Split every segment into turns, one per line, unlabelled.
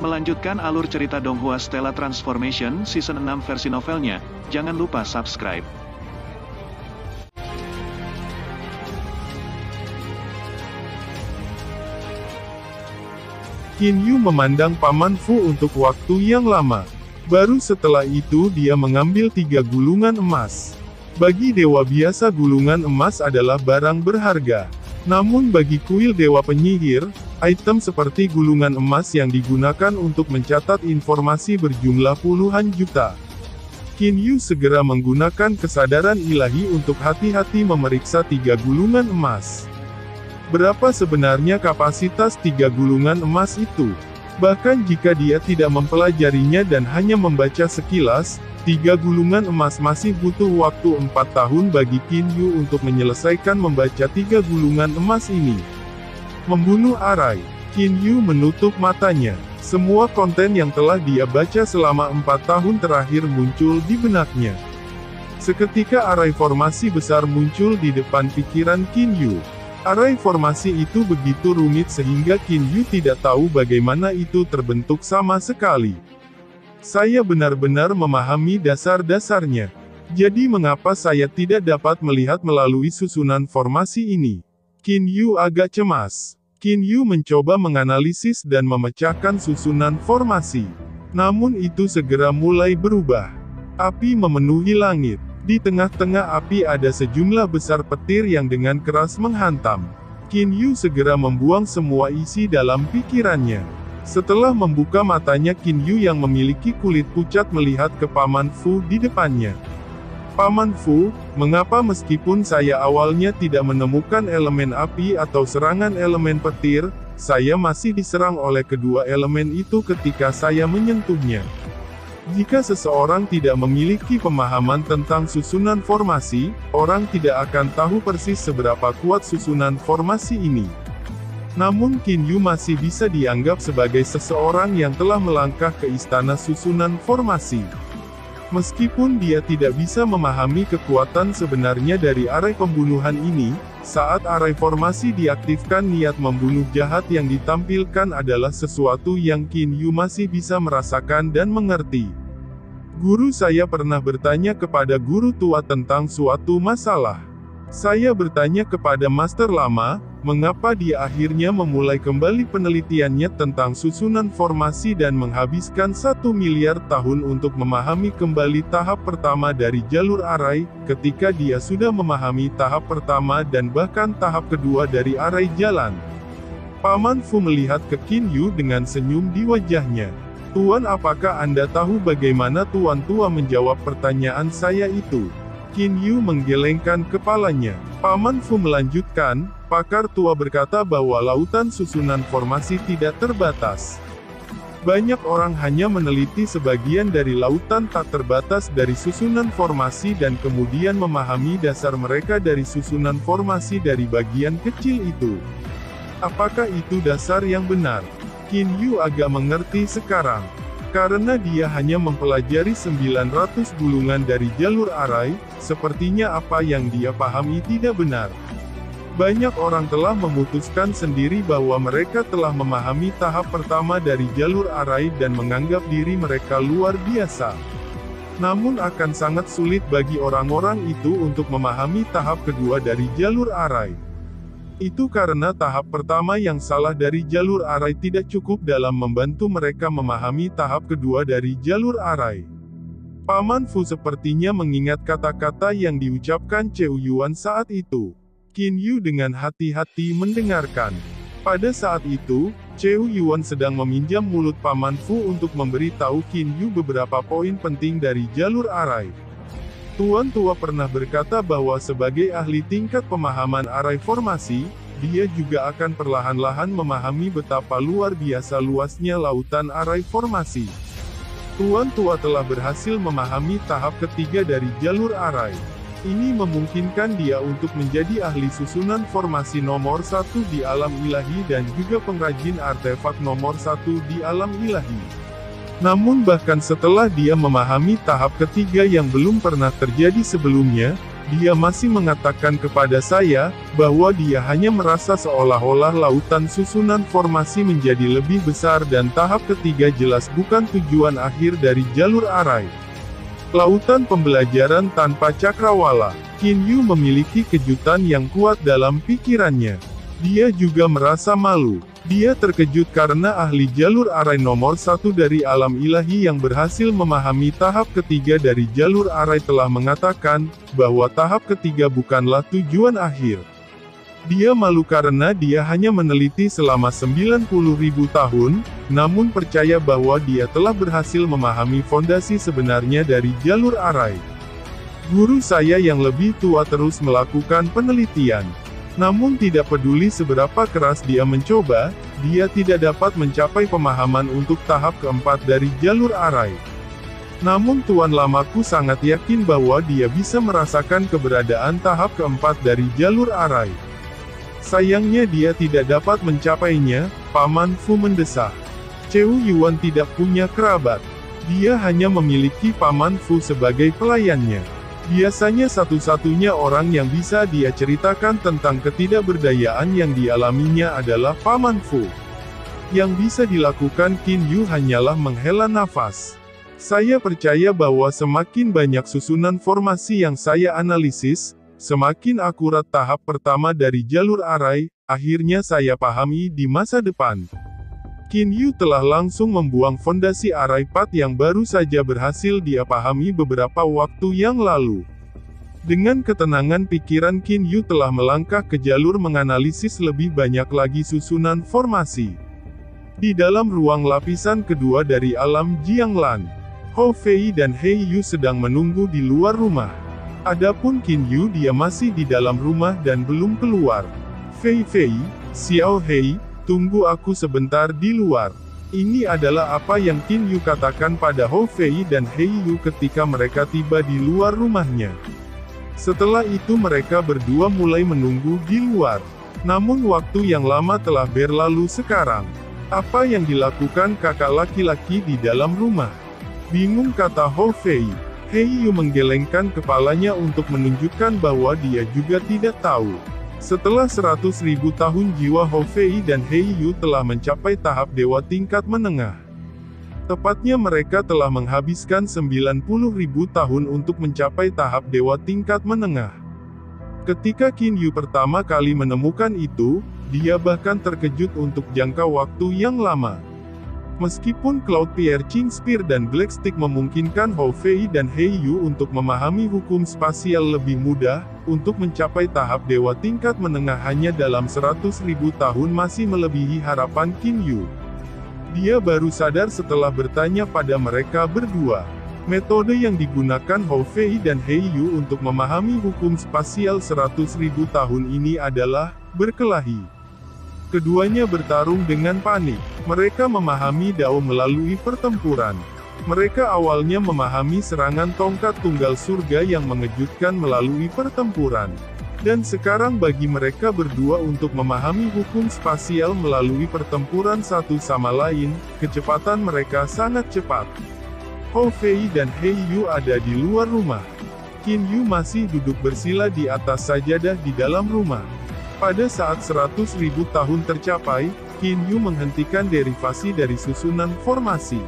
melanjutkan alur cerita Donghua Stella Transformation Season 6 versi novelnya, jangan lupa subscribe.
Qin Yu memandang Paman Fu untuk waktu yang lama. Baru setelah itu dia mengambil 3 gulungan emas. Bagi dewa biasa gulungan emas adalah barang berharga. Namun bagi kuil dewa penyihir, item seperti gulungan emas yang digunakan untuk mencatat informasi berjumlah puluhan juta. Qin Yu segera menggunakan kesadaran ilahi untuk hati-hati memeriksa 3 gulungan emas. Berapa sebenarnya kapasitas 3 gulungan emas itu? Bahkan jika dia tidak mempelajarinya dan hanya membaca sekilas, 3 gulungan emas masih butuh waktu 4 tahun bagi Qin Yu untuk menyelesaikan membaca 3 gulungan emas ini. Membunuh Arai. Qin Yu menutup matanya. Semua konten yang telah dia baca selama 4 tahun terakhir muncul di benaknya. Seketika arai formasi besar muncul di depan pikiran Qin Yu. Arai formasi itu begitu rumit sehingga Qin Yu tidak tahu bagaimana itu terbentuk sama sekali. Saya benar-benar memahami dasar-dasarnya. Jadi mengapa saya tidak dapat melihat melalui susunan formasi ini? Qin Yu agak cemas. Qin Yu mencoba menganalisis dan memecahkan susunan formasi. Namun itu segera mulai berubah. Api memenuhi langit. Di tengah-tengah api ada sejumlah besar petir yang dengan keras menghantam. Qin Yu segera membuang semua isi dalam pikirannya. Setelah membuka matanya Qin Yu yang memiliki kulit pucat melihat ke Paman Fu di depannya. Paman Fu, mengapa meskipun saya awalnya tidak menemukan elemen api atau serangan elemen petir, saya masih diserang oleh kedua elemen itu ketika saya menyentuhnya? Jika seseorang tidak memiliki pemahaman tentang susunan formasi, orang tidak akan tahu persis seberapa kuat susunan formasi ini. Namun Qin Yu masih bisa dianggap sebagai seseorang yang telah melangkah ke istana susunan formasi. Meskipun dia tidak bisa memahami kekuatan sebenarnya dari arai pembunuhan ini, saat arai formasi diaktifkan niat membunuh jahat yang ditampilkan adalah sesuatu yang Qin Yu masih bisa merasakan dan mengerti. Guru saya pernah bertanya kepada guru tua tentang suatu masalah. Saya bertanya kepada Master Lama, mengapa dia akhirnya memulai kembali penelitiannya tentang susunan formasi dan menghabiskan 1 miliar tahun untuk memahami kembali tahap pertama dari jalur arai, ketika dia sudah memahami tahap pertama dan bahkan tahap kedua dari arai jalan. Paman Fu melihat ke Qin Yu dengan senyum di wajahnya. Tuan, apakah Anda tahu bagaimana Tuan Tua menjawab pertanyaan saya itu? Qin Yu menggelengkan kepalanya. Paman Fu melanjutkan, pakar tua berkata bahwa lautan susunan formasi tidak terbatas. Banyak orang hanya meneliti sebagian dari lautan tak terbatas dari susunan formasi dan kemudian memahami dasar mereka dari susunan formasi dari bagian kecil itu. Apakah itu dasar yang benar? Qin Yu agak mengerti sekarang. Karena dia hanya mempelajari 900 gulungan dari jalur arai, sepertinya apa yang dia pahami tidak benar. Banyak orang telah memutuskan sendiri bahwa mereka telah memahami tahap pertama dari jalur arai dan menganggap diri mereka luar biasa. Namun akan sangat sulit bagi orang-orang itu untuk memahami tahap kedua dari jalur arai. Itu karena tahap pertama yang salah dari jalur arai tidak cukup dalam membantu mereka memahami tahap kedua dari jalur arai. Paman Fu sepertinya mengingat kata-kata yang diucapkan Cheu Yuan saat itu. Qin Yu dengan hati-hati mendengarkan. Pada saat itu, Cheu Yuan sedang meminjam mulut Paman Fu untuk memberitahu Qin Yu beberapa poin penting dari jalur arai. Tuan tua pernah berkata bahwa sebagai ahli tingkat pemahaman arai formasi, dia juga akan perlahan-lahan memahami betapa luar biasa luasnya lautan arai formasi. Tuan tua telah berhasil memahami tahap ketiga dari jalur arai. Ini memungkinkan dia untuk menjadi ahli susunan formasi nomor 1 di alam ilahi dan juga pengrajin artefak nomor 1 di alam ilahi. Namun bahkan setelah dia memahami tahap ketiga yang belum pernah terjadi sebelumnya, dia masih mengatakan kepada saya, bahwa dia hanya merasa seolah-olah lautan susunan formasi menjadi lebih besar dan tahap ketiga jelas bukan tujuan akhir dari jalur arai. Lautan pembelajaran tanpa cakrawala. Qin Yu memiliki kejutan yang kuat dalam pikirannya. Dia juga merasa malu. Dia terkejut karena ahli jalur arai nomor 1 dari alam ilahi yang berhasil memahami tahap ketiga dari jalur arai telah mengatakan, bahwa tahap ketiga bukanlah tujuan akhir. Dia malu karena dia hanya meneliti selama 90.000 tahun, namun percaya bahwa dia telah berhasil memahami fondasi sebenarnya dari jalur arai. Guru saya yang lebih tua terus melakukan penelitian. Namun tidak peduli seberapa keras dia mencoba, dia tidak dapat mencapai pemahaman untuk tahap keempat dari jalur arai. Namun Tuan Lamaku sangat yakin bahwa dia bisa merasakan keberadaan tahap keempat dari jalur arai. Sayangnya dia tidak dapat mencapainya, Paman Fu mendesah. Cheu Yuan tidak punya kerabat. Dia hanya memiliki Paman Fu sebagai pelayannya. Biasanya satu-satunya orang yang bisa dia ceritakan tentang ketidakberdayaan yang dialaminya adalah Paman Fu. Yang bisa dilakukan Qin Yu hanyalah menghela nafas. Saya percaya bahwa semakin banyak susunan formasi yang saya analisis, semakin akurat tahap pertama dari jalur arai, akhirnya saya pahami di masa depan. Qin Yu telah langsung membuang fondasi arai Path yang baru saja berhasil dia pahami beberapa waktu yang lalu. Dengan ketenangan pikiran Qin Yu telah melangkah ke jalur menganalisis lebih banyak lagi susunan formasi. Di dalam ruang lapisan kedua dari alam Jianglan, Hou Fei dan Hei Yu sedang menunggu di luar rumah. Adapun Qin Yu dia masih di dalam rumah dan belum keluar. Fei Fei, Xiao Hei, tunggu aku sebentar di luar. Ini adalah apa yang Qin Yu katakan pada Hou Fei dan Hei Yu ketika mereka tiba di luar rumahnya. Setelah itu mereka berdua mulai menunggu di luar. Namun waktu yang lama telah berlalu sekarang. Apa yang dilakukan kakak laki-laki di dalam rumah? Bingung, kata Hou Fei. Hei Yu menggelengkan kepalanya untuk menunjukkan bahwa dia juga tidak tahu. Setelah 100.000 tahun jiwa Hou Fei dan Hei Yu telah mencapai tahap dewa tingkat menengah. Tepatnya mereka telah menghabiskan 90.000 tahun untuk mencapai tahap dewa tingkat menengah. Ketika Qin Yu pertama kali menemukan itu, dia bahkan terkejut untuk jangka waktu yang lama. Meskipun Cloud Piercing Spear dan Black Stick memungkinkan Hou Fei dan Hei Yu untuk memahami hukum spasial lebih mudah, untuk mencapai tahap dewa tingkat menengah hanya dalam 100.000 tahun masih melebihi harapan Qin Yu. Dia baru sadar setelah bertanya pada mereka berdua. Metode yang digunakan Hou Fei dan Hei Yu untuk memahami hukum spasial 100.000 tahun ini adalah berkelahi. Keduanya bertarung dengan panik. Mereka memahami Dao melalui pertempuran. Mereka awalnya memahami serangan tongkat tunggal surga yang mengejutkan melalui pertempuran. Dan sekarang bagi mereka berdua untuk memahami hukum spasial melalui pertempuran satu sama lain, kecepatan mereka sangat cepat. Hou Fei dan Hei Yu ada di luar rumah. Qin Yu masih duduk bersila di atas sajadah di dalam rumah. Pada saat 100.000 tahun tercapai, Qin Yu menghentikan derivasi dari susunan formasi.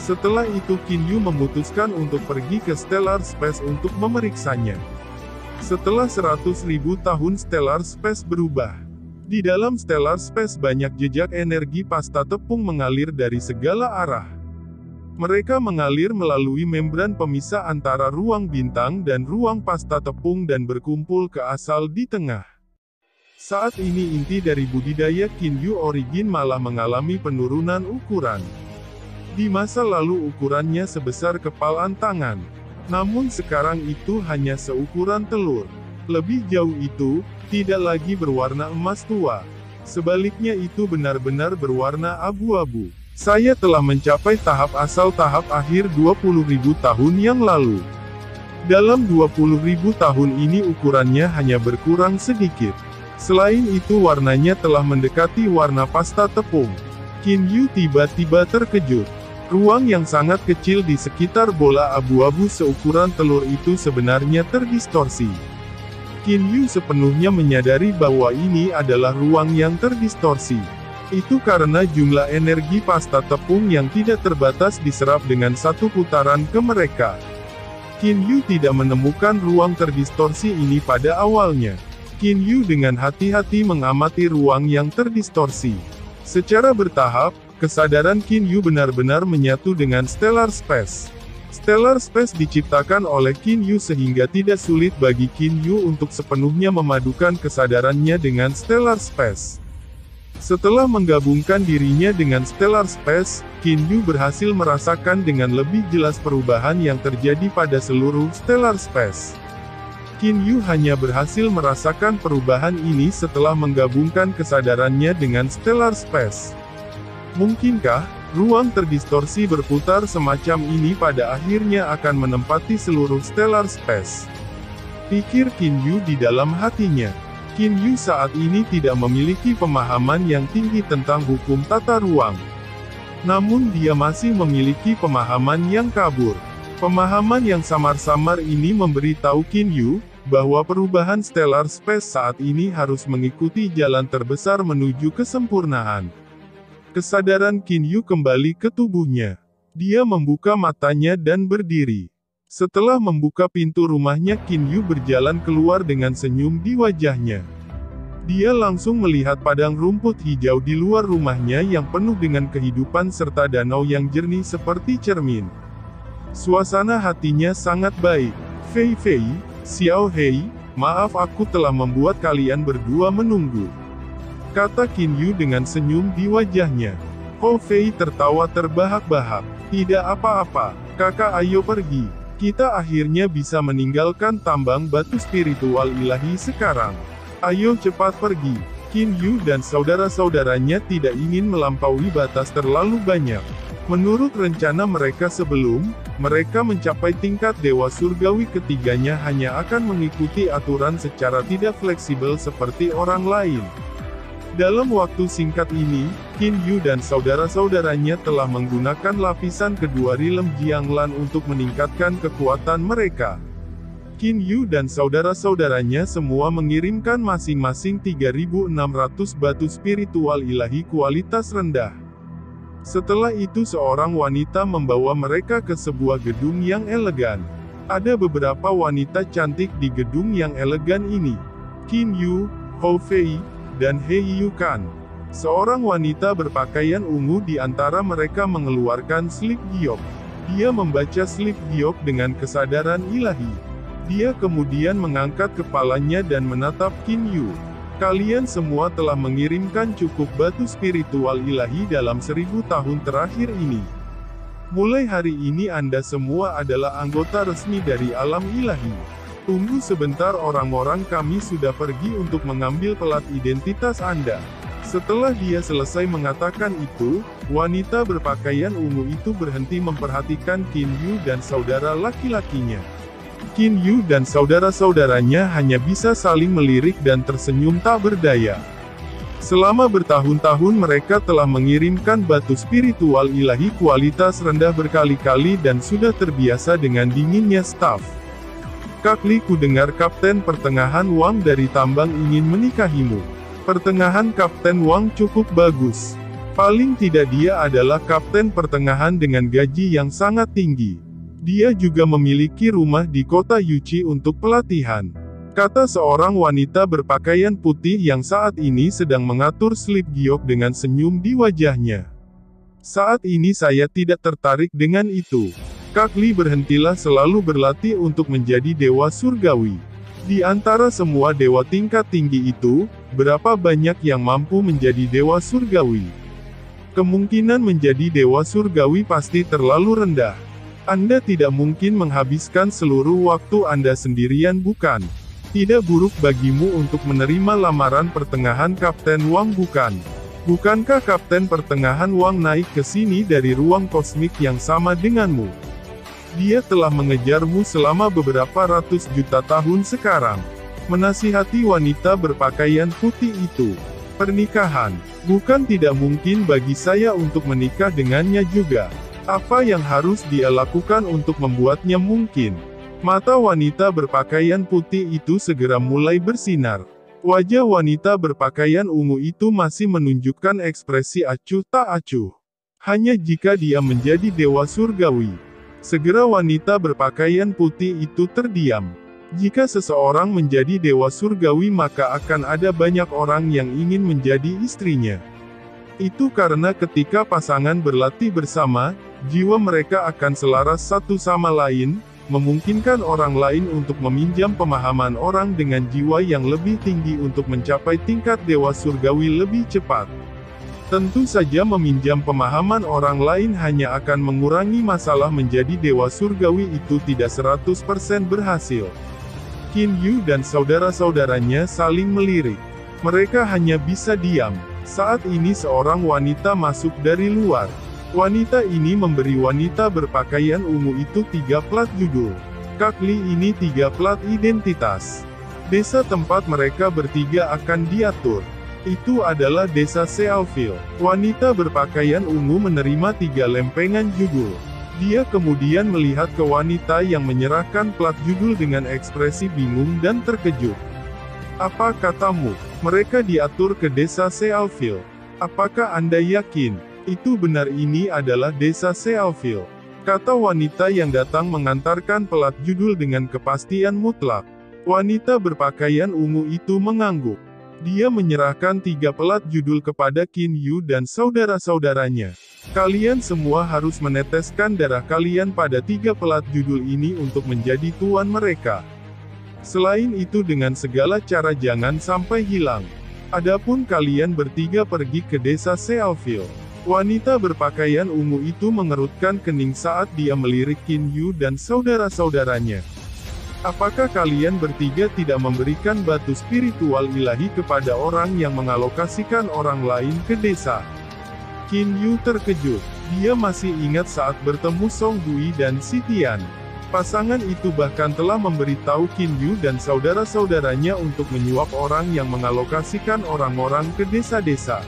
Setelah itu Qin Yu memutuskan untuk pergi ke Stellar Space untuk memeriksanya. Setelah 100.000 tahun Stellar Space berubah. Di dalam Stellar Space banyak jejak energi pasta tepung mengalir dari segala arah. Mereka mengalir melalui membran pemisah antara ruang bintang dan ruang pasta tepung dan berkumpul ke asal di tengah. Saat ini inti dari budidaya Qin Yu Origin malah mengalami penurunan ukuran. Di masa lalu ukurannya sebesar kepalan tangan. Namun sekarang itu hanya seukuran telur. Lebih jauh itu, tidak lagi berwarna emas tua. Sebaliknya itu benar-benar berwarna abu-abu. Saya telah mencapai tahap asal tahap akhir 20.000 tahun yang lalu. Dalam 20.000 tahun ini ukurannya hanya berkurang sedikit. Selain itu warnanya telah mendekati warna pasta tepung. Qin Yu tiba-tiba terkejut. Ruang yang sangat kecil di sekitar bola abu-abu seukuran telur itu sebenarnya terdistorsi. Qin Yu sepenuhnya menyadari bahwa ini adalah ruang yang terdistorsi. Itu karena jumlah energi pasta tepung yang tidak terbatas diserap dengan satu putaran ke mereka. Qin Yu tidak menemukan ruang terdistorsi ini pada awalnya. Qin Yu dengan hati-hati mengamati ruang yang terdistorsi. Secara bertahap, kesadaran Qin Yu benar-benar menyatu dengan Stellar Space. Stellar Space diciptakan oleh Qin Yu sehingga tidak sulit bagi Qin Yu untuk sepenuhnya memadukan kesadarannya dengan Stellar Space. Setelah menggabungkan dirinya dengan Stellar Space, Qin Yu berhasil merasakan dengan lebih jelas perubahan yang terjadi pada seluruh Stellar Space. Qin Yu hanya berhasil merasakan perubahan ini setelah menggabungkan kesadarannya dengan Stellar Space. Mungkinkah ruang terdistorsi berputar semacam ini pada akhirnya akan menempati seluruh Stellar Space? Pikir Qin Yu di dalam hatinya. Qin Yu saat ini tidak memiliki pemahaman yang tinggi tentang hukum tata ruang. Namun dia masih memiliki pemahaman yang kabur. Pemahaman yang samar-samar ini memberitahu Qin Yu bahwa perubahan Stellar Space saat ini harus mengikuti jalan terbesar menuju kesempurnaan. Kesadaran Qin Yu kembali ke tubuhnya. Dia membuka matanya dan berdiri. Setelah membuka pintu rumahnya, Qin Yu berjalan keluar dengan senyum di wajahnya. Dia langsung melihat padang rumput hijau di luar rumahnya yang penuh dengan kehidupan serta danau yang jernih seperti cermin. Suasana hatinya sangat baik. Fei Fei, Xiao Hei, maaf aku telah membuat kalian berdua menunggu, kata Qin Yu dengan senyum di wajahnya. Ho Fei tertawa terbahak-bahak. Tidak apa-apa, kakak, ayo pergi. Kita akhirnya bisa meninggalkan tambang batu spiritual ilahi sekarang. Ayo cepat pergi. Qin Yu dan saudara-saudaranya tidak ingin melampaui batas terlalu banyak. Menurut rencana mereka sebelum mereka mencapai tingkat Dewa Surgawi ketiganya hanya akan mengikuti aturan secara tidak fleksibel seperti orang lain. Dalam waktu singkat ini, Qin Yu dan saudara-saudaranya telah menggunakan lapisan kedua rilem Jianglan untuk meningkatkan kekuatan mereka. Qin Yu dan saudara-saudaranya semua mengirimkan masing-masing 3.600 batu spiritual ilahi kualitas rendah. Setelah itu seorang wanita membawa mereka ke sebuah gedung yang elegan. Ada beberapa wanita cantik di gedung yang elegan ini. Qin Yu, Ho Fei, dan He Yukan. Seorang wanita berpakaian ungu di antara mereka mengeluarkan slip giok. Dia membaca slip giok dengan kesadaran ilahi. Dia kemudian mengangkat kepalanya dan menatap Qin Yu. Kalian semua telah mengirimkan cukup batu spiritual ilahi dalam 1000 tahun terakhir ini. Mulai hari ini Anda semua adalah anggota resmi dari alam ilahi. Tunggu sebentar, orang-orang kami sudah pergi untuk mengambil pelat identitas Anda. Setelah dia selesai mengatakan itu, wanita berpakaian ungu itu berhenti memperhatikan Qin Yu dan saudara laki-lakinya. Qin Yu dan saudara-saudaranya hanya bisa saling melirik dan tersenyum tak berdaya. Selama bertahun-tahun mereka telah mengirimkan batu spiritual ilahi kualitas rendah berkali-kali dan sudah terbiasa dengan dinginnya staf. Kakli, ku dengar Kapten Pertengahan Wang dari tambang ingin menikahimu. Pertengahan Kapten Wang cukup bagus. Paling tidak dia adalah Kapten Pertengahan dengan gaji yang sangat tinggi. Dia juga memiliki rumah di kota Yuchi untuk pelatihan, kata seorang wanita berpakaian putih yang saat ini sedang mengatur slip giok dengan senyum di wajahnya. Saat ini saya tidak tertarik dengan itu. Kakli, berhentilah selalu berlatih untuk menjadi dewa surgawi. Di antara semua dewa tingkat tinggi itu, berapa banyak yang mampu menjadi dewa surgawi? Kemungkinan menjadi dewa surgawi pasti terlalu rendah. Anda tidak mungkin menghabiskan seluruh waktu Anda sendirian, bukan? Tidak buruk bagimu untuk menerima lamaran pertengahan Kapten Wang, bukan? Bukankah Kapten Pertengahan Wang naik ke sini dari ruang kosmik yang sama denganmu? Dia telah mengejarmu selama beberapa ratus juta tahun sekarang. Menasihati wanita berpakaian putih itu. Pernikahan, bukan tidak mungkin bagi saya untuk menikah dengannya juga. Apa yang harus dia lakukan untuk membuatnya mungkin? Mata wanita berpakaian putih itu segera mulai bersinar. Wajah wanita berpakaian ungu itu masih menunjukkan ekspresi acuh tak acuh. Hanya jika dia menjadi dewa surgawi. Segera wanita berpakaian putih itu terdiam. Jika seseorang menjadi dewa surgawi maka akan ada banyak orang yang ingin menjadi istrinya. Itu karena ketika pasangan berlatih bersama, jiwa mereka akan selaras satu sama lain, memungkinkan orang lain untuk meminjam pemahaman orang dengan jiwa yang lebih tinggi untuk mencapai tingkat dewa surgawi lebih cepat. Tentu saja meminjam pemahaman orang lain hanya akan mengurangi masalah menjadi dewa surgawi itu tidak 100% berhasil. Qin Yu dan saudara-saudaranya saling melirik. Mereka hanya bisa diam. Saat ini seorang wanita masuk dari luar. Wanita ini memberi wanita berpakaian ungu itu 3 plat judul. Kakli ini 3 plat identitas. Desa tempat mereka bertiga akan diatur. Itu adalah desa Sealfil. Wanita berpakaian ungu menerima 3 lempengan judul. Dia kemudian melihat ke wanita yang menyerahkan plat judul dengan ekspresi bingung dan terkejut. Apa katamu? Mereka diatur ke desa Sealfil. Apakah Anda yakin? Itu benar ini adalah desa Sealfil. Kata wanita yang datang mengantarkan pelat judul dengan kepastian mutlak. Wanita berpakaian ungu itu mengangguk. Dia menyerahkan 3 pelat judul kepada Qin Yu dan saudara-saudaranya. Kalian semua harus meneteskan darah kalian pada 3 pelat judul ini untuk menjadi tuan mereka. Selain itu dengan segala cara jangan sampai hilang. Adapun kalian bertiga pergi ke desa Sealfil. Wanita berpakaian ungu itu mengerutkan kening saat dia melirik Qin Yu dan saudara-saudaranya. Apakah kalian bertiga tidak memberikan batu spiritual ilahi kepada orang yang mengalokasikan orang lain ke desa? Qin Yu terkejut. Dia masih ingat saat bertemu Song Gui dan Sitian. Pasangan itu bahkan telah memberitahu Qin Yu dan saudara-saudaranya untuk menyuap orang yang mengalokasikan orang-orang ke desa-desa.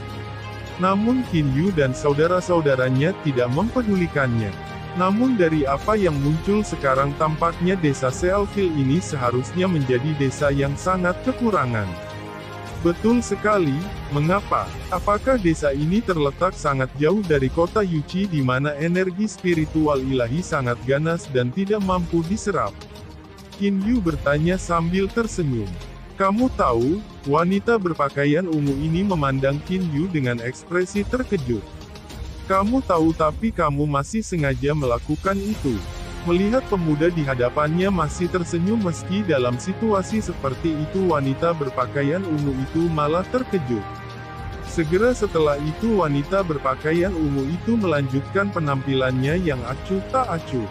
Namun Qin Yu dan saudara-saudaranya tidak mempedulikannya. Namun dari apa yang muncul sekarang tampaknya desa Sealfil ini seharusnya menjadi desa yang sangat kekurangan. Betul sekali, mengapa? Apakah desa ini terletak sangat jauh dari kota Yuqi di mana energi spiritual ilahi sangat ganas dan tidak mampu diserap? Qin Yu bertanya sambil tersenyum. Kamu tahu, wanita berpakaian ungu ini memandang Qin Yu dengan ekspresi terkejut. Kamu tahu tapi kamu masih sengaja melakukan itu. Melihat pemuda di hadapannya masih tersenyum meski dalam situasi seperti itu wanita berpakaian ungu itu malah terkejut. Segera setelah itu wanita berpakaian ungu itu melanjutkan penampilannya yang acuh tak acuh.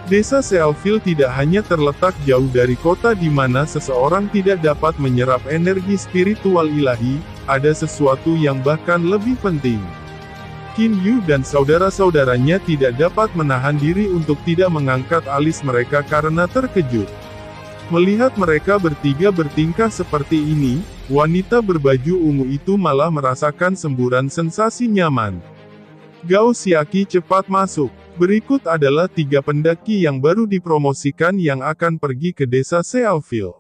Desa Sealfil tidak hanya terletak jauh dari kota di mana seseorang tidak dapat menyerap energi spiritual ilahi, ada sesuatu yang bahkan lebih penting. Qin Yu dan saudara-saudaranya tidak dapat menahan diri untuk tidak mengangkat alis mereka karena terkejut. Melihat mereka bertiga bertingkah seperti ini, wanita berbaju ungu itu malah merasakan semburan sensasi nyaman. Gao Xiaqi cepat masuk. Berikut adalah 3 pendaki yang baru dipromosikan yang akan pergi ke desa Sealfil.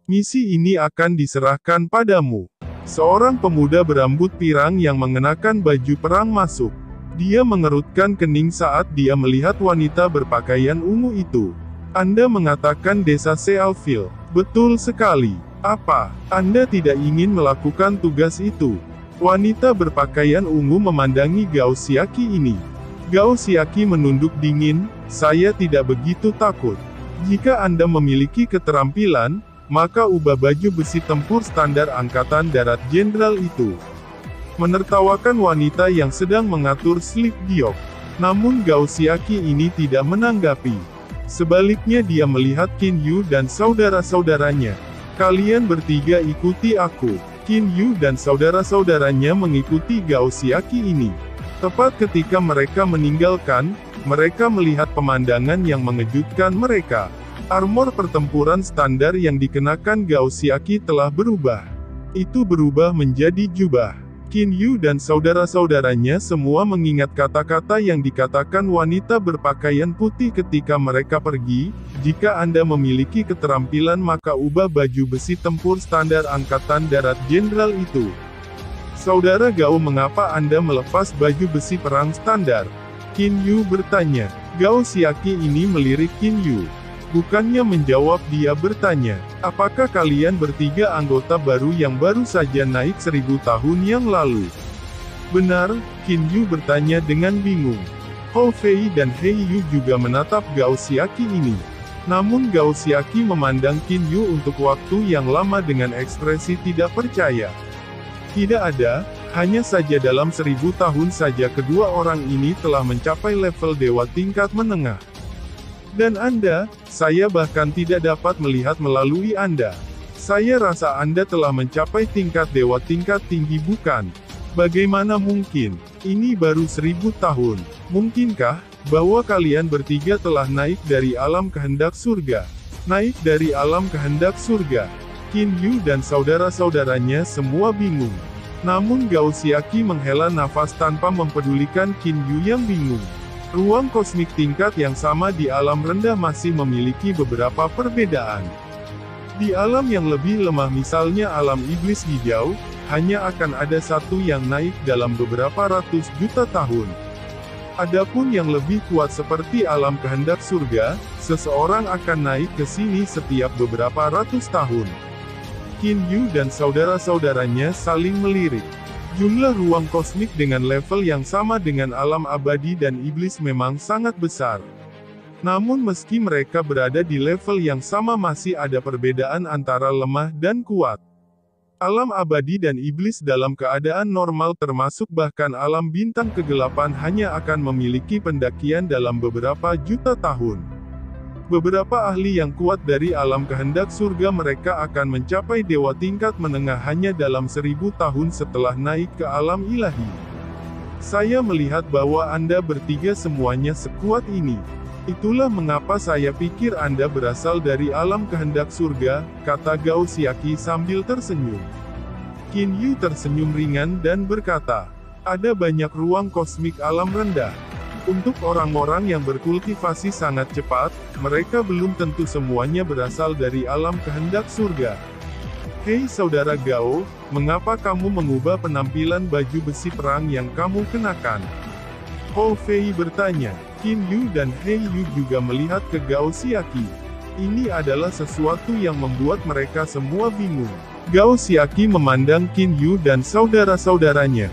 Misi ini akan diserahkan padamu. Seorang pemuda berambut pirang yang mengenakan baju perang masuk. Dia mengerutkan kening saat dia melihat wanita berpakaian ungu itu. Anda mengatakan desa Sealfil. Betul sekali. Apa? Anda tidak ingin melakukan tugas itu? Wanita berpakaian ungu memandangi Gao Xiaqi ini. Gao Xiaqi menunduk dingin, saya tidak begitu takut. Jika Anda memiliki keterampilan, maka ubah baju besi tempur standar Angkatan Darat Jenderal itu. Menertawakan wanita yang sedang mengatur slip giok. Namun Gao Xiaqi ini tidak menanggapi. Sebaliknya dia melihat Qin Yu dan saudara-saudaranya. Kalian bertiga ikuti aku. Qin Yu dan saudara-saudaranya mengikuti Gao Xiaqi ini. Tepat ketika mereka meninggalkan, mereka melihat pemandangan yang mengejutkan mereka. Armor pertempuran standar yang dikenakan Gao Xiaqi telah berubah. Itu berubah menjadi jubah. Qin Yu dan saudara-saudaranya semua mengingat kata-kata yang dikatakan wanita berpakaian putih ketika mereka pergi, jika Anda memiliki keterampilan maka ubah baju besi tempur standar Angkatan Darat Jenderal itu. Saudara Gao, mengapa Anda melepas baju besi perang standar? Qin Yu bertanya. Gao Xiaqi ini melirik Qin Yu. Bukannya menjawab, dia bertanya, apakah kalian bertiga anggota baru yang baru saja naik 1000 tahun yang lalu? Benar, Qin Yu bertanya dengan bingung. Hou Fei dan Hei Yu juga menatap Gao Xiaqi ini. Namun Gao Xiaqi memandang Qin Yu untuk waktu yang lama dengan ekspresi tidak percaya. Tidak ada, hanya saja dalam 1000 tahun saja kedua orang ini telah mencapai level dewa tingkat menengah. Dan Anda, saya bahkan tidak dapat melihat melalui Anda. Saya rasa Anda telah mencapai tingkat dewa tingkat tinggi, bukan? Bagaimana mungkin? Ini baru 1000 tahun. Mungkinkah, bahwa kalian bertiga telah naik dari alam kehendak surga? Naik dari alam kehendak surga. Qin Yu dan saudara-saudaranya semua bingung. Namun Gao Xiaqi menghela nafas tanpa mempedulikan Qin Yu yang bingung. Ruang kosmik tingkat yang sama di alam rendah masih memiliki beberapa perbedaan. Di alam yang lebih lemah, misalnya alam iblis hijau, hanya akan ada satu yang naik dalam beberapa ratus juta tahun. Adapun yang lebih kuat seperti alam kehendak surga, seseorang akan naik ke sini setiap beberapa ratus tahun. Qin Yu dan saudara-saudaranya saling melirik. Jumlah ruang kosmik dengan level yang sama dengan alam abadi dan iblis memang sangat besar. Namun meski mereka berada di level yang sama masih ada perbedaan antara lemah dan kuat. Alam abadi dan iblis dalam keadaan normal termasuk bahkan alam bintang kegelapan hanya akan memiliki pendakian dalam beberapa juta tahun. Beberapa ahli yang kuat dari alam kehendak surga mereka akan mencapai dewa tingkat menengah hanya dalam 1000 tahun setelah naik ke alam ilahi. Saya melihat bahwa Anda bertiga semuanya sekuat ini. Itulah mengapa saya pikir Anda berasal dari alam kehendak surga, kata Gao Xiaqi sambil tersenyum. Qin Yu tersenyum ringan dan berkata, ada banyak ruang kosmik alam rendah. Untuk orang-orang yang berkultivasi sangat cepat, mereka belum tentu semuanya berasal dari alam kehendak surga. Hei saudara Gao, mengapa kamu mengubah penampilan baju besi perang yang kamu kenakan? Hou Fei bertanya. Qin Yu dan Hei Yu juga melihat ke Gao Xiaqi. Ini adalah sesuatu yang membuat mereka semua bingung. Gao Xiaqi memandang Qin Yu dan saudara-saudaranya.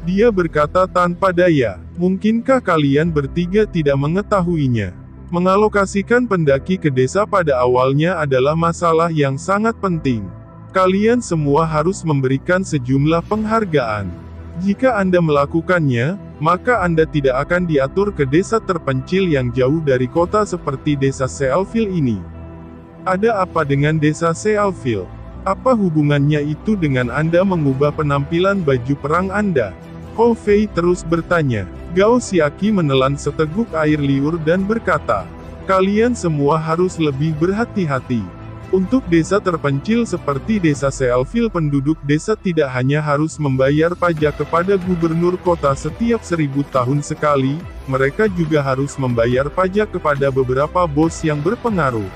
Dia berkata tanpa daya, mungkinkah kalian bertiga tidak mengetahuinya? Mengalokasikan pendaki ke desa pada awalnya adalah masalah yang sangat penting. Kalian semua harus memberikan sejumlah penghargaan. Jika Anda melakukannya, maka Anda tidak akan diatur ke desa terpencil yang jauh dari kota seperti desa Sealville ini. Ada apa dengan desa Sealville? Apa hubungannya itu dengan Anda mengubah penampilan baju perang Anda? Hou Fei terus bertanya. Gao Xiaqi menelan seteguk air liur dan berkata, kalian semua harus lebih berhati-hati. Untuk desa terpencil seperti desa Sealville, penduduk desa tidak hanya harus membayar pajak kepada gubernur kota setiap 1000 tahun sekali, mereka juga harus membayar pajak kepada beberapa bos yang berpengaruh.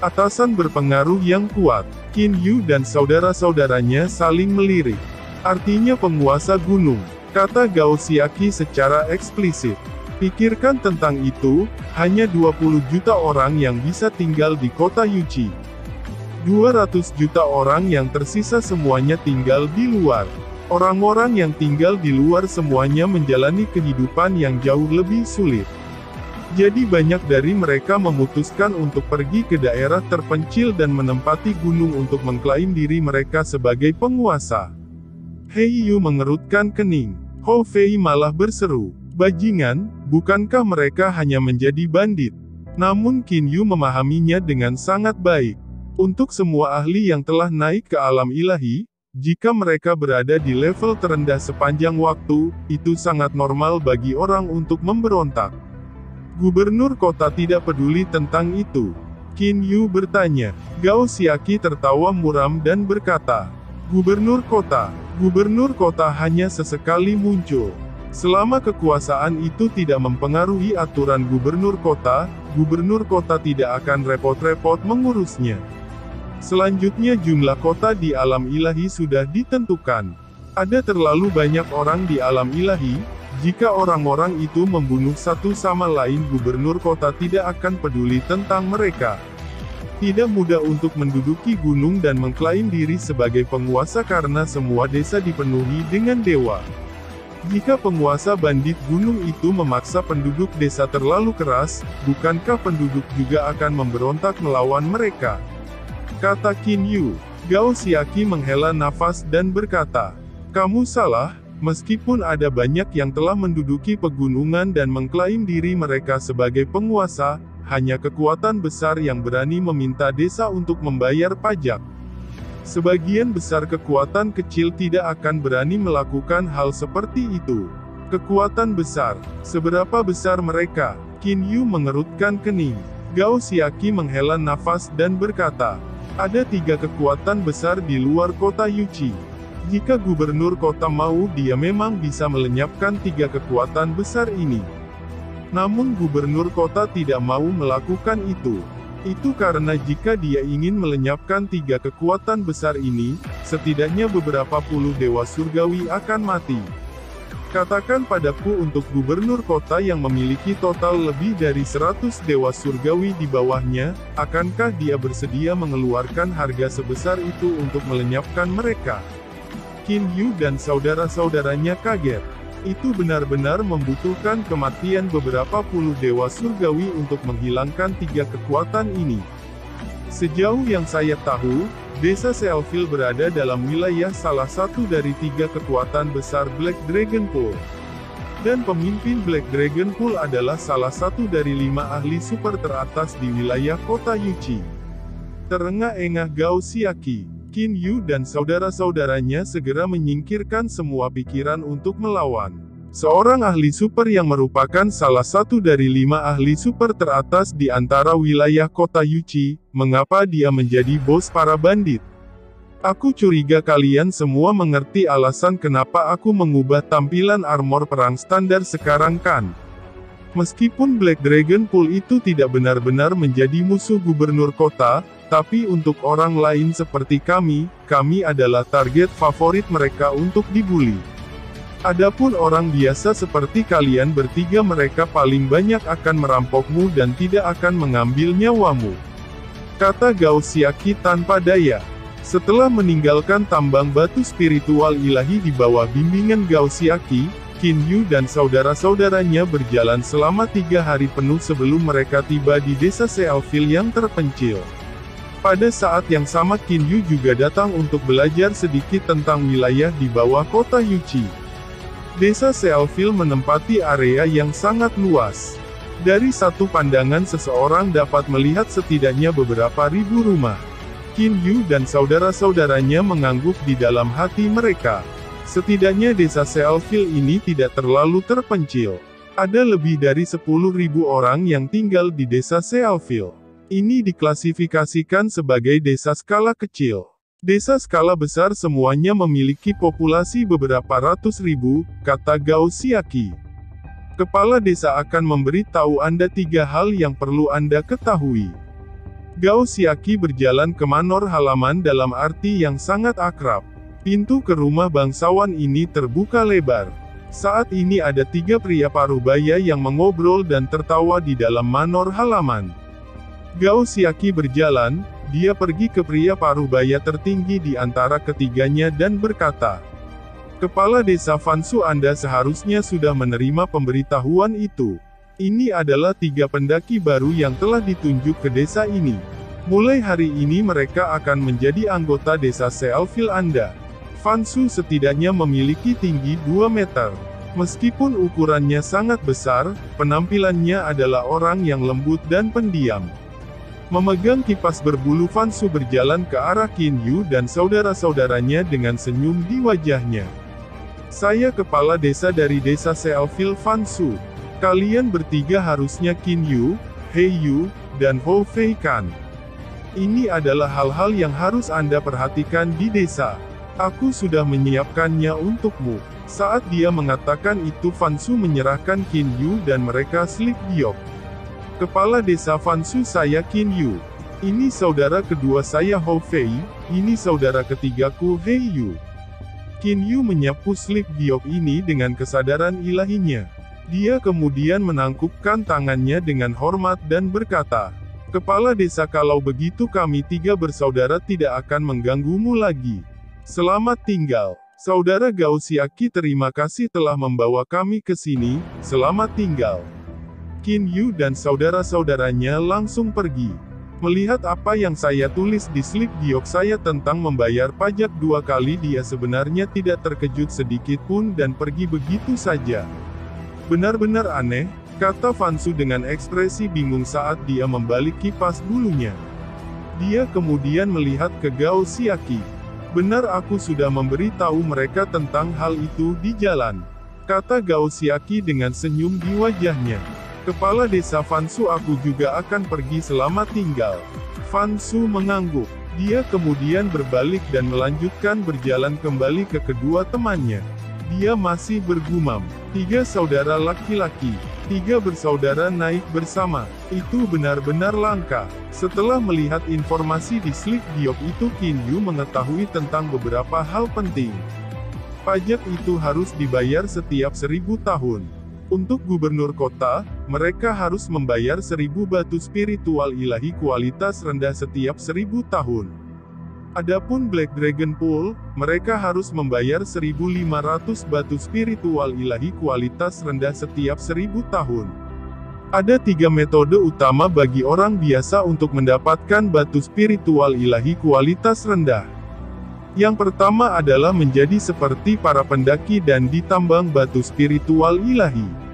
Atasan berpengaruh yang kuat. Qin Yu dan saudara-saudaranya saling melirik. Artinya penguasa gunung, kata Gao Xiaqi secara eksplisit. Pikirkan tentang itu, hanya 20 juta orang yang bisa tinggal di kota Yuqi. 200 juta orang yang tersisa semuanya tinggal di luar. Orang-orang yang tinggal di luar semuanya menjalani kehidupan yang jauh lebih sulit. Jadi banyak dari mereka memutuskan untuk pergi ke daerah terpencil dan menempati gunung untuk mengklaim diri mereka sebagai penguasa. Hei Yu mengerutkan kening. Hou Fei malah berseru, bajingan, bukankah mereka hanya menjadi bandit? Namun Qin Yu memahaminya dengan sangat baik. Untuk semua ahli yang telah naik ke alam ilahi, jika mereka berada di level terendah sepanjang waktu, itu sangat normal bagi orang untuk memberontak. Gubernur kota tidak peduli tentang itu. Qin Yu bertanya. Gao Xiaqi tertawa muram dan berkata, Gubernur kota hanya sesekali muncul. Selama kekuasaan itu tidak mempengaruhi aturan gubernur kota tidak akan repot-repot mengurusnya. Selanjutnya jumlah kota di alam ilahi sudah ditentukan. Ada terlalu banyak orang di alam ilahi, jika orang-orang itu membunuh satu sama lain gubernur kota tidak akan peduli tentang mereka. Tidak mudah untuk menduduki gunung dan mengklaim diri sebagai penguasa karena semua desa dipenuhi dengan dewa. Jika penguasa bandit gunung itu memaksa penduduk desa terlalu keras, bukankah penduduk juga akan memberontak melawan mereka? Kata Qin Yu. Gao Xiaqi menghela nafas dan berkata, "Kamu salah, meskipun ada banyak yang telah menduduki pegunungan dan mengklaim diri mereka sebagai penguasa, hanya kekuatan besar yang berani meminta desa untuk membayar pajak. Sebagian besar kekuatan kecil tidak akan berani melakukan hal seperti itu." Kekuatan besar, seberapa besar mereka? Qin Yu mengerutkan kening. Gao Xiaqi menghela nafas dan berkata, "Ada 3 kekuatan besar di luar kota Yuqi. Jika gubernur kota mau, dia memang bisa melenyapkan 3 kekuatan besar ini. Namun gubernur kota tidak mau melakukan itu. Itu karena jika dia ingin melenyapkan 3 kekuatan besar ini, setidaknya beberapa puluh dewa surgawi akan mati. Katakan padaku untuk gubernur kota yang memiliki total lebih dari 100 dewa surgawi di bawahnya, akankah dia bersedia mengeluarkan harga sebesar itu untuk melenyapkan mereka?" Qin Yu dan saudara-saudaranya kaget. Itu benar-benar membutuhkan kematian beberapa puluh dewa surgawi untuk menghilangkan 3 kekuatan ini. Sejauh yang saya tahu, desa Sealfil berada dalam wilayah salah satu dari 3 kekuatan besar Black Dragon Pool. Dan pemimpin Black Dragon Pool adalah salah satu dari 5 ahli super teratas di wilayah kota Yuqi. Terengah-engah Gao Xiaqi. Qin Yu dan saudara-saudaranya segera menyingkirkan semua pikiran untuk melawan seorang ahli super yang merupakan salah satu dari 5 ahli super teratas di antara wilayah kota Yuqi. Mengapa dia menjadi bos para bandit? Aku curiga kalian semua mengerti alasan kenapa aku mengubah tampilan armor perang standar sekarang kan? Meskipun Black Dragon Pool itu tidak benar-benar menjadi musuh gubernur kota, tapi untuk orang lain seperti kami adalah target favorit mereka untuk dibully. Adapun orang biasa seperti kalian bertiga, mereka paling banyak akan merampokmu dan tidak akan mengambil nyawamu. Kata Gao Xiaqi tanpa daya. Setelah meninggalkan tambang batu spiritual ilahi di bawah bimbingan Gao Xiaqi, Qin Yu dan saudara-saudaranya berjalan selama 3 hari penuh sebelum mereka tiba di desa Sealfil yang terpencil. Pada saat yang sama Qin Yu juga datang untuk belajar sedikit tentang wilayah di bawah kota Yuqi. Desa Sealfil menempati area yang sangat luas. Dari satu pandangan seseorang dapat melihat setidaknya beberapa ribu rumah. Qin Yu dan saudara-saudaranya mengangguk di dalam hati mereka. Setidaknya desa Sealfil ini tidak terlalu terpencil. Ada lebih dari 10.000 orang yang tinggal di desa Sealfil. Ini diklasifikasikan sebagai desa skala kecil. Desa skala besar semuanya memiliki populasi beberapa ratus ribu, kata Gao Xiaqi. Kepala desa akan memberitahu Anda 3 hal yang perlu Anda ketahui. Gao Xiaqi berjalan ke manor halaman dalam arti yang sangat akrab. Pintu ke rumah bangsawan ini terbuka lebar. Saat ini ada 3 pria parubaya yang mengobrol dan tertawa di dalam manor halaman. Gao Xiaqi berjalan, dia pergi ke pria parubaya tertinggi di antara ketiganya dan berkata, "Kepala desa Fansu, Anda seharusnya sudah menerima pemberitahuan itu. Ini adalah 3 pendaki baru yang telah ditunjuk ke desa ini. Mulai hari ini mereka akan menjadi anggota desa Sealfil Anda. Fansu setidaknya memiliki tinggi 2 meter. Meskipun ukurannya sangat besar, penampilannya adalah orang yang lembut dan pendiam." Memegang kipas berbulu, Fansu berjalan ke arah Qin Yu dan saudara-saudaranya dengan senyum di wajahnya. "Saya kepala desa dari desa Sealfil Fansu. Kalian bertiga harusnya Qin Yu, He Yu, dan Hou Fei kan? Ini adalah hal-hal yang harus Anda perhatikan di desa. Aku sudah menyiapkannya untukmu. Saat dia mengatakan itu Fansu menyerahkan Qin Yu dan mereka slip giok. Kepala desa Fansu saya Qin Yu. Ini saudara kedua saya Hou Fei, ini saudara ketigaku Hei Yu. Qin Yu menyapu slip giok ini dengan kesadaran ilahinya. Dia kemudian menangkupkan tangannya dengan hormat dan berkata, "Kepala desa, kalau begitu kami tiga bersaudara tidak akan mengganggumu lagi. Selamat tinggal. Saudara Gao Xiaqi, terima kasih telah membawa kami ke sini, selamat tinggal." Qin Yu dan saudara-saudaranya langsung pergi. Melihat apa yang saya tulis di slip giok saya tentang membayar pajak 2 kali, dia sebenarnya tidak terkejut sedikit pun dan pergi begitu saja. "Benar-benar aneh," kata Fansu dengan ekspresi bingung saat dia membalik kipas bulunya. Dia kemudian melihat ke Gao Xiaqi. "Benar, aku sudah memberitahu mereka tentang hal itu di jalan," kata Gao Xiaqi dengan senyum di wajahnya. "Kepala desa Fansu, aku juga akan pergi, selamat tinggal." Fansu mengangguk. Dia kemudian berbalik dan melanjutkan berjalan kembali ke kedua temannya. Dia masih bergumam, 3 saudara laki-laki, 3 bersaudara naik bersama. Itu benar-benar langka. Setelah melihat informasi di slip giok itu, Qin Yu mengetahui tentang beberapa hal penting. Pajak itu harus dibayar setiap 1000 tahun. Untuk gubernur kota, mereka harus membayar 1000 batu spiritual ilahi kualitas rendah setiap 1000 tahun. Adapun Black Dragon Pool, mereka harus membayar 1500 batu spiritual ilahi kualitas rendah setiap 1000 tahun. Ada 3 metode utama bagi orang biasa untuk mendapatkan batu spiritual ilahi kualitas rendah. Yang pertama adalah menjadi seperti para pendaki dan ditambang batu spiritual ilahi.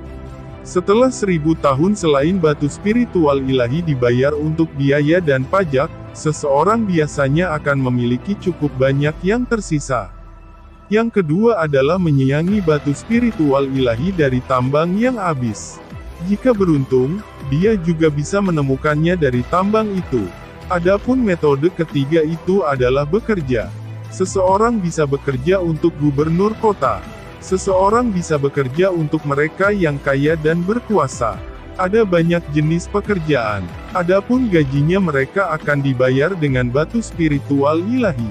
Setelah 1000 tahun selain batu spiritual ilahi dibayar untuk biaya dan pajak, seseorang biasanya akan memiliki cukup banyak yang tersisa. Yang kedua adalah menyayangi batu spiritual ilahi dari tambang yang habis. Jika beruntung, dia juga bisa menemukannya dari tambang itu. Adapun metode ketiga itu adalah bekerja. Seseorang bisa bekerja untuk gubernur kota. Seseorang bisa bekerja untuk mereka yang kaya dan berkuasa. Ada banyak jenis pekerjaan. Adapun gajinya mereka akan dibayar dengan batu spiritual ilahi.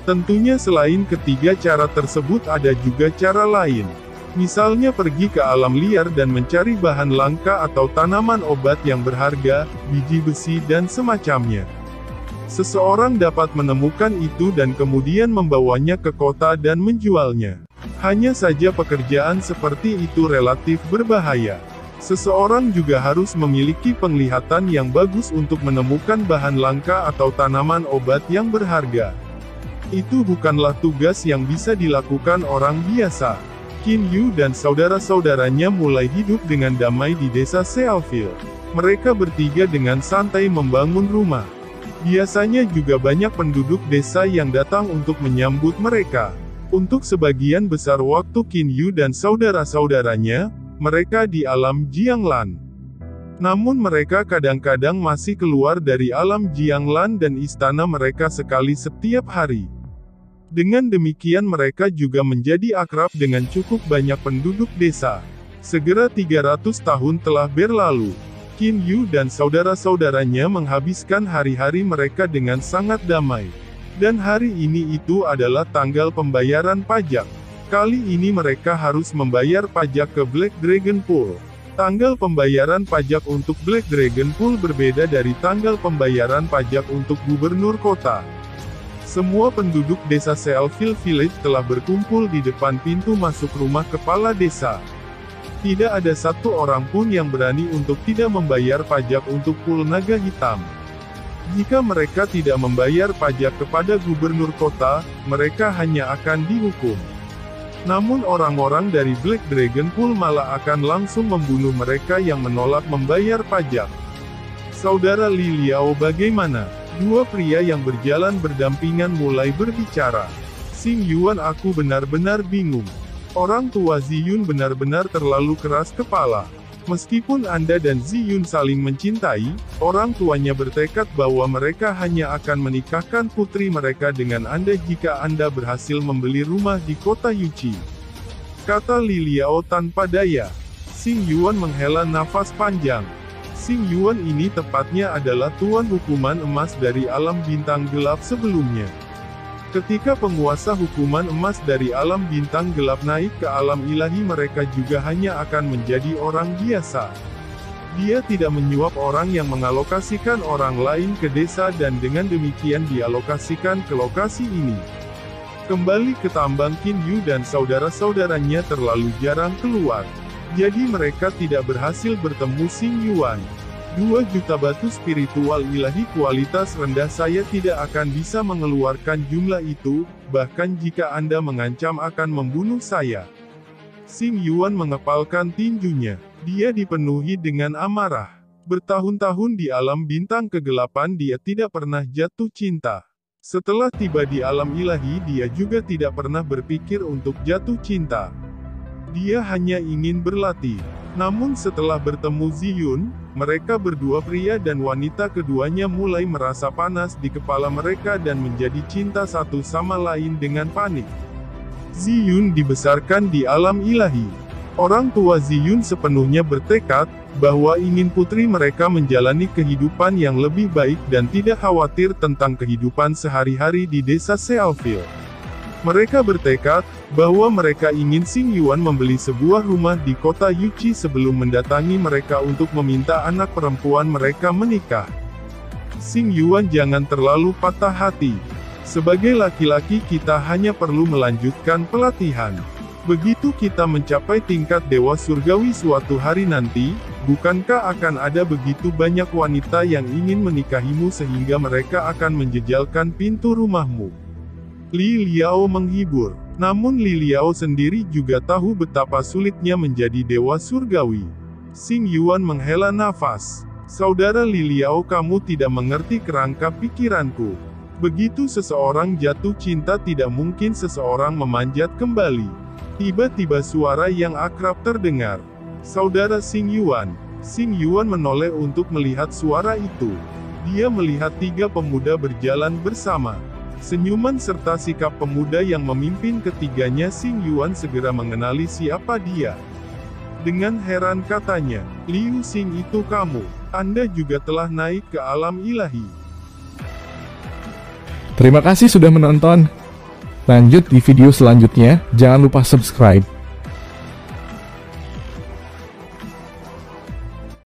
Tentunya selain ketiga cara tersebut ada juga cara lain. Misalnya pergi ke alam liar dan mencari bahan langka atau tanaman obat yang berharga, biji besi dan semacamnya. Seseorang dapat menemukan itu dan kemudian membawanya ke kota dan menjualnya. Hanya saja pekerjaan seperti itu relatif berbahaya. Seseorang juga harus memiliki penglihatan yang bagus untuk menemukan bahan langka atau tanaman obat yang berharga. Itu bukanlah tugas yang bisa dilakukan orang biasa. Qin Yu dan saudara-saudaranya mulai hidup dengan damai di desa Sealville. Mereka bertiga dengan santai membangun rumah. Biasanya juga banyak penduduk desa yang datang untuk menyambut mereka. Untuk sebagian besar waktu Qin Yu dan saudara-saudaranya, mereka di alam Jianglan. Namun mereka kadang-kadang masih keluar dari alam Jianglan dan istana mereka sekali setiap hari. Dengan demikian mereka juga menjadi akrab dengan cukup banyak penduduk desa. Segera 300 tahun telah berlalu. Qin Yu dan saudara-saudaranya menghabiskan hari-hari mereka dengan sangat damai. Dan hari ini itu adalah tanggal pembayaran pajak. Kali ini mereka harus membayar pajak ke Black Dragon Pool. Tanggal pembayaran pajak untuk Black Dragon Pool berbeda dari tanggal pembayaran pajak untuk gubernur kota. Semua penduduk desa Sealville Village telah berkumpul di depan pintu masuk rumah kepala desa. Tidak ada satu orang pun yang berani untuk tidak membayar pajak untuk Pool Naga Hitam. Jika mereka tidak membayar pajak kepada gubernur kota, mereka hanya akan dihukum. Namun orang-orang dari Black Dragon Pool malah akan langsung membunuh mereka yang menolak membayar pajak. Saudara Li Liao, bagaimana? Dua pria yang berjalan berdampingan mulai berbicara. Xing Yuan, aku benar-benar bingung. Orang tua Ziyun benar-benar terlalu keras kepala. Meskipun Anda dan Ziyun saling mencintai, orang tuanya bertekad bahwa mereka hanya akan menikahkan putri mereka dengan Anda jika Anda berhasil membeli rumah di kota Yuqi. Kata Li Liao tanpa daya. Xing Yuan menghela nafas panjang. Xing Yuan ini tepatnya adalah tuan hukuman emas dari alam bintang gelap sebelumnya. Ketika penguasa hukuman emas dari alam bintang gelap naik ke alam ilahi, mereka juga hanya akan menjadi orang biasa. Dia tidak menyuap orang yang mengalokasikan orang lain ke desa dan dengan demikian dialokasikan ke lokasi ini. Kembali ke tambang Qin Yu dan saudara-saudaranya terlalu jarang keluar. Jadi mereka tidak berhasil bertemu Xing Yuan. 2 juta batu spiritual ilahi kualitas rendah, saya tidak akan bisa mengeluarkan jumlah itu, bahkan jika Anda mengancam akan membunuh saya. Xing Yuan mengepalkan tinjunya. Dia dipenuhi dengan amarah. Bertahun-tahun di alam bintang kegelapan dia tidak pernah jatuh cinta. Setelah tiba di alam ilahi dia juga tidak pernah berpikir untuk jatuh cinta. Dia hanya ingin berlatih. Namun setelah bertemu Ziyun, mereka berdua pria dan wanita keduanya mulai merasa panas di kepala mereka dan menjadi cinta satu sama lain dengan panik. Ziyun dibesarkan di alam ilahi. Orang tua Ziyun sepenuhnya bertekad bahwa ingin putri mereka menjalani kehidupan yang lebih baik dan tidak khawatir tentang kehidupan sehari-hari di desa Sealville. Mereka bertekad bahwa mereka ingin Xing Yuan membeli sebuah rumah di kota Yuqi sebelum mendatangi mereka untuk meminta anak perempuan mereka menikah. Xing Yuan, jangan terlalu patah hati. Sebagai laki-laki kita hanya perlu melanjutkan pelatihan. Begitu kita mencapai tingkat dewa surgawi suatu hari nanti, bukankah akan ada begitu banyak wanita yang ingin menikahimu sehingga mereka akan menjejalkan pintu rumahmu? Li Liao menghibur. Namun Li Liao sendiri juga tahu betapa sulitnya menjadi dewa surgawi. Xing Yuan menghela nafas. Saudara Li Liao, kamu tidak mengerti kerangka pikiranku. Begitu seseorang jatuh cinta tidak mungkin seseorang memanjat kembali. Tiba-tiba suara yang akrab terdengar. Saudara Xing Yuan. Xing Yuan menoleh untuk melihat suara itu. Dia melihat 3 pemuda berjalan bersama. Senyuman serta sikap pemuda yang memimpin ketiganya, Xing Yuan segera mengenali siapa dia. Dengan heran katanya, Liu Xing, itu kamu. Anda juga telah naik ke alam ilahi.
Terima kasih sudah menonton. Lanjut di video selanjutnya, jangan lupa subscribe.